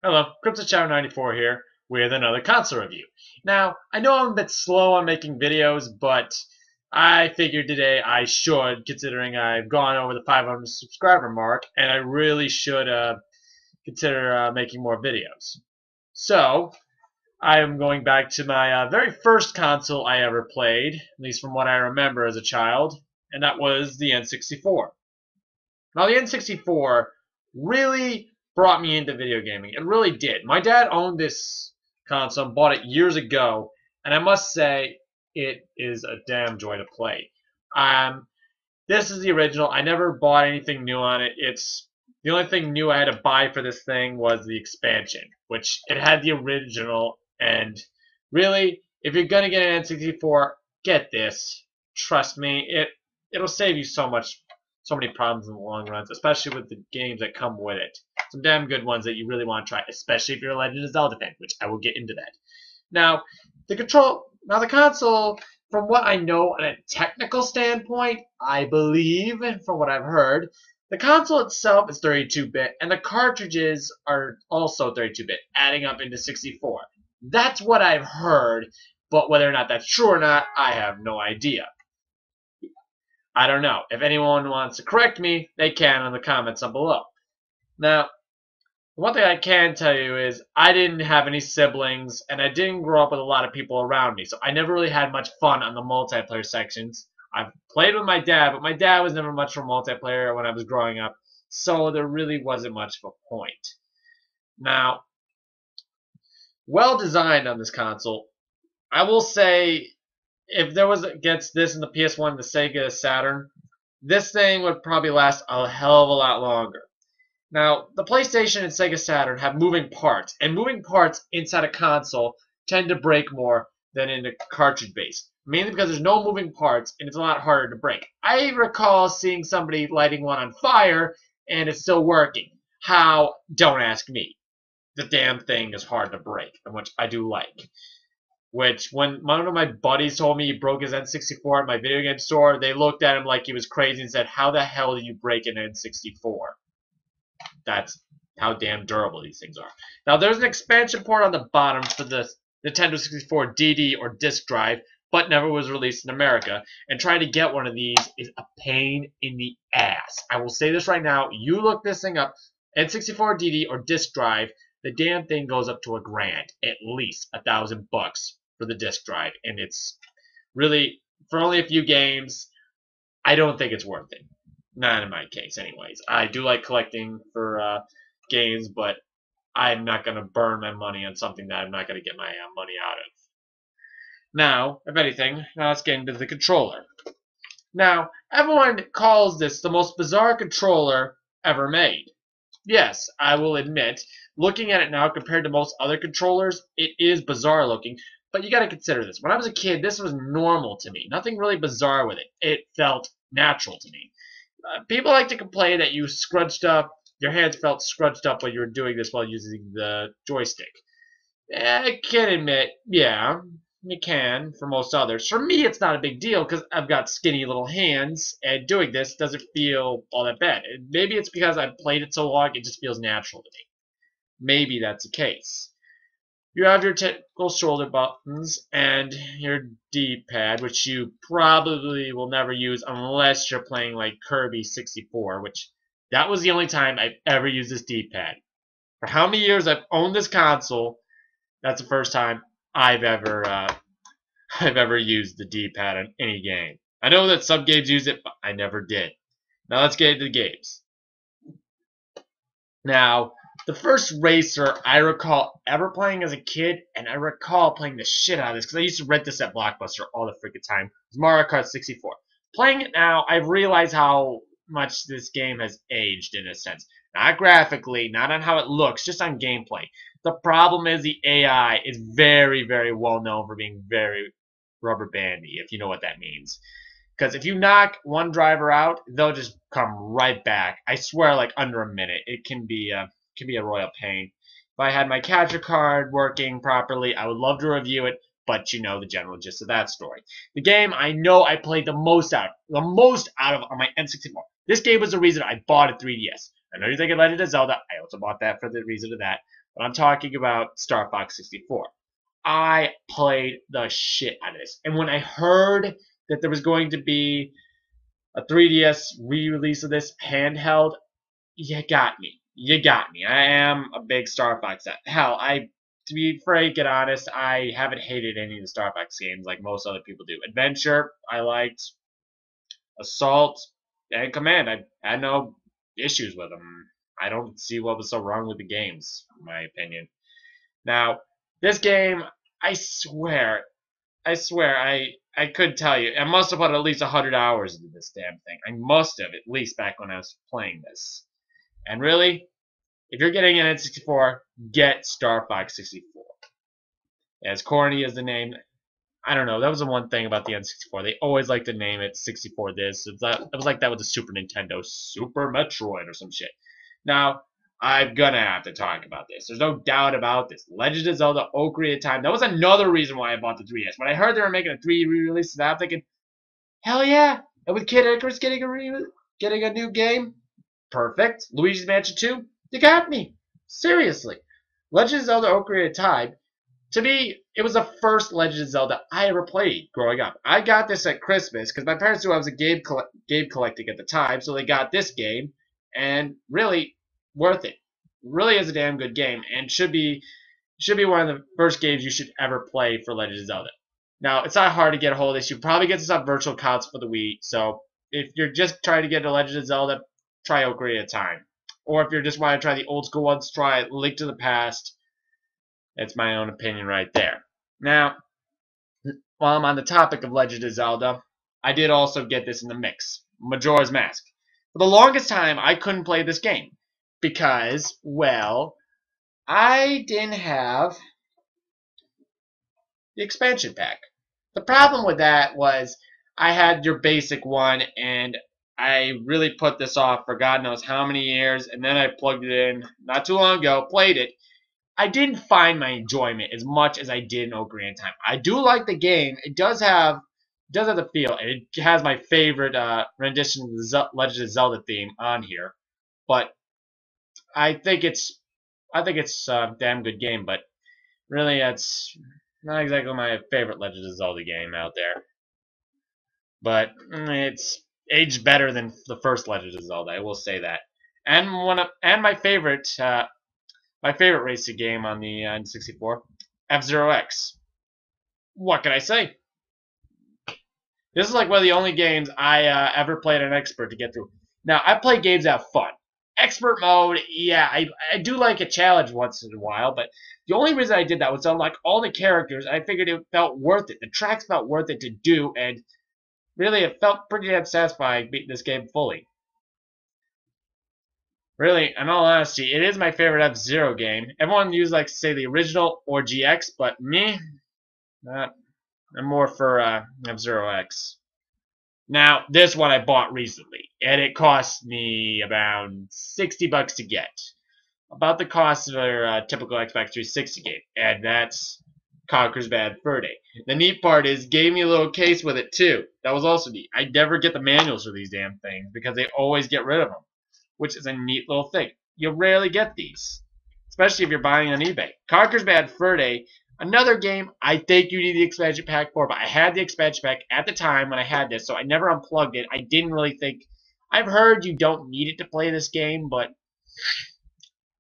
Hello, CryptoChow94 here with another console review. Now, I know I'm a bit slow on making videos, but I figured today I should, considering I've gone over the 500 subscriber mark, and I really should consider making more videos. So, I am going back to my very first console I ever played, at least from what I remember as a child, and that was the N64. Now, the N64 really brought me into video gaming. It really did. My dad owned this console, bought it years ago, and I must say, it is a damn joy to play. Um, this is the original. I never bought anything new on it. It's the only thing new I had to buy for this thing was the expansion, which it had the original. And really, if you're gonna get an N64, get this. Trust me, it'll save you so many problems in the long run, especially with the games that come with it. Some damn good ones that you really want to try, especially if you're a Legend of Zelda fan, which I will get into that. Now, the console, from what I know on a technical standpoint, I believe, from what I've heard, the console itself is 32-bit, and the cartridges are also 32-bit, adding up into 64. That's what I've heard, but whether or not that's true or not, I have no idea. I don't know. If anyone wants to correct me, they can in the comments down below. Now, one thing I can tell you is I didn't have any siblings, and I didn't grow up with a lot of people around me, so I never really had much fun on the multiplayer sections. I've played with my dad, but my dad was never much for multiplayer when I was growing up, so there really wasn't much of a point. Now, well designed on this console. I will say, if there was against this in the PS1 and the Sega Saturn, this thing would probably last a hell of a lot longer. Now, the PlayStation and Sega Saturn have moving parts, and moving parts inside a console tend to break more than in a cartridge base, mainly because there's no moving parts and it's a lot harder to break. I recall seeing somebody lighting one on fire and it's still working. How? Don't ask me. The damn thing is hard to break, and which I do like. Which, when one of my buddies told me he broke his N64 at my video game store, they looked at him like he was crazy and said, "How the hell do you break an N64? That's how damn durable these things are." Now, there's an expansion port on the bottom for the Nintendo 64 DD or disk drive, but never was released in America. And trying to get one of these is a pain in the ass. I will say this right now. You look this thing up, N64 DD or disk drive, the damn thing goes up to $1,000, at least $1,000 for the disk drive, and it's really for only a few games. I don't think it's worth it. Not in my case, anyways. I do like collecting for games, but I'm not going to burn my money on something that I'm not going to get my money out of. Now, if anything, now let's get into the controller. Now, everyone calls this the most bizarre controller ever made. Yes, I will admit, looking at it now compared to most other controllers, it is bizarre looking, but you got to consider this. When I was a kid, this was normal to me. Nothing really bizarre with it. It felt natural to me. People like to complain that your hands felt scrunched up when you were doing this while using the joystick. I can admit, yeah, you can for most others. For me, it's not a big deal because I've got skinny little hands, and doing this doesn't feel all that bad. Maybe it's because I've played it so long, it just feels natural to me. Maybe that's the case. You have your typical shoulder buttons and your D-pad, which you probably will never use unless you're playing like Kirby 64, which that was the only time I've ever used this D-pad. For how many years I've owned this console, that's the first time I've ever I've ever used the D-pad on any game. I know that some games use it, but I never did. Now let's get into the games. Now, the first racer I recall ever playing as a kid, and I recall playing the shit out of this because I used to rent this at Blockbuster all the freaking time, was Mario Kart 64. Playing it now, I've realized how much this game has aged in a sense. Not graphically, not on how it looks, just on gameplay. The problem is the AI is very, very well known for being very rubber bandy, if you know what that means. Because if you knock one driver out, they'll just come right back. I swear, like under a minute. It can be a royal pain. If I had my capture card working properly, I would love to review it, but you know the general gist of that story. The game I know I played the most out of on my N64. This game was the reason I bought a 3DS. I know you're thinking Legend of Zelda. I also bought that for the reason of that. But I'm talking about Star Fox 64. I played the shit out of this. And when I heard that there was going to be a 3DS re-release of this handheld, you got me. You got me. I am a big Star Fox fan. Hell, to be frank and honest, I haven't hated any of the Star Fox games like most other people do. Adventure, I liked. Assault, and Command, I had no issues with them. I don't see what was so wrong with the games, in my opinion. Now, this game, I could tell you, I must have put at least 100 hours into this damn thing. I must have, at least back when I was playing this. And really, if you're getting an N64, get Star Fox 64. As corny as the name, I don't know. That was the one thing about the N64. They always like to name it 64 this. It was like that with the Super Nintendo, Super Metroid or some shit. Now, I'm gonna have to talk about this. There's no doubt about this. Legend of Zelda Ocarina of Time. That was another reason why I bought the 3DS. When I heard they were making a 3 re-release of that, I'm thinking, hell yeah! And with Kid Icarus getting a new game, perfect. Luigi's Mansion 2, you got me. Seriously. Legend of Zelda Ocarina of Time, to me, it was the first Legend of Zelda I ever played growing up. I got this at Christmas because my parents knew I was a game collecting at the time, so they got this game, and really worth it. Really is a damn good game, and should be one of the first games you should ever play for Legend of Zelda. Now, it's not hard to get a hold of this. You probably get this on Virtual Console for the Wii, so if you're just trying to get a Legend of Zelda, try Ocarina of Time. Or if you just want to try the old school ones, try Link to the Past. That's my own opinion right there. Now, while I'm on the topic of Legend of Zelda, I did also get this in the mix, Majora's Mask. For the longest time, I couldn't play this game because, well, I didn't have the expansion pack. The problem with that was I had your basic one, and I really put this off for God knows how many years, and then I plugged it in not too long ago, played it. I didn't find my enjoyment as much as I did in Ocarina of Time. I do like the game. It does have the feel. It has my favorite rendition of the Legend of Zelda theme on here, but I think it's a damn good game. But really, it's not exactly my favorite Legend of Zelda game out there. But it's aged better than the first Legend of Zelda. I will say that. And my favorite racing game on the N64, F-Zero X. What can I say? This is like one of the only games I ever played on Expert to get through. Now, I play games that have fun. Expert mode, yeah, I do like a challenge once in a while, but the only reason I did that was to unlock all the characters. I figured it felt worth it. The tracks felt worth it to do, and really, it felt pretty damn satisfying beating this game fully. Really, in all honesty, it is my favorite F-Zero game. Everyone usually likes to say the original or GX, but me, I'm more for F-Zero X. Now, this one I bought recently, and it cost me about $60 to get. About the cost of a typical Xbox 360 game, and that's Conker's Bad Fur Day. The neat part is, gave me a little case with it too. That was also neat. I never get the manuals for these damn things because they always get rid of them, which is a neat little thing. You rarely get these, especially if you're buying on eBay. Conker's Bad Fur Day, another game I think you need the expansion pack for, but I had the expansion pack at the time when I had this, so I never unplugged it. I didn't really think. I've heard you don't need it to play this game, but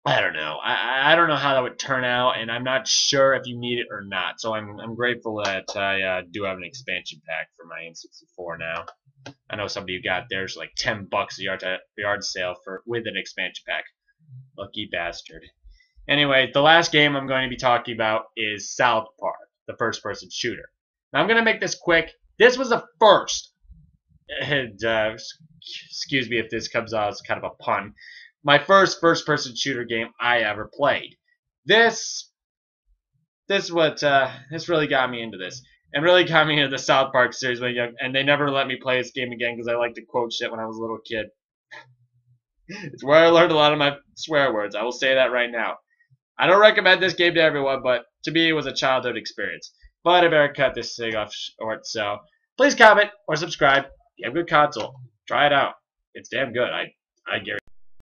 I don't know. I don't know how that would turn out, and I'm not sure if you need it or not. So I'm grateful that I do have an expansion pack for my N64 now. I know somebody who got theirs like $10 a yard sale with an expansion pack. Lucky bastard. Anyway, the last game I'm going to be talking about is South Park, the first-person shooter. Now I'm going to make this quick. This was the first, and excuse me if this comes out as kind of a pun, my first-person shooter game I ever played. This really got me into this, and really got me into the South Park series when young, and they never let me play this game again because I like to quote shit when I was a little kid. It's where I learned a lot of my swear words. I will say that right now. I don't recommend this game to everyone, but to me it was a childhood experience. But I better cut this thing off short, so please comment or subscribe. You have a good console. Try it out. It's damn good. I guarantee.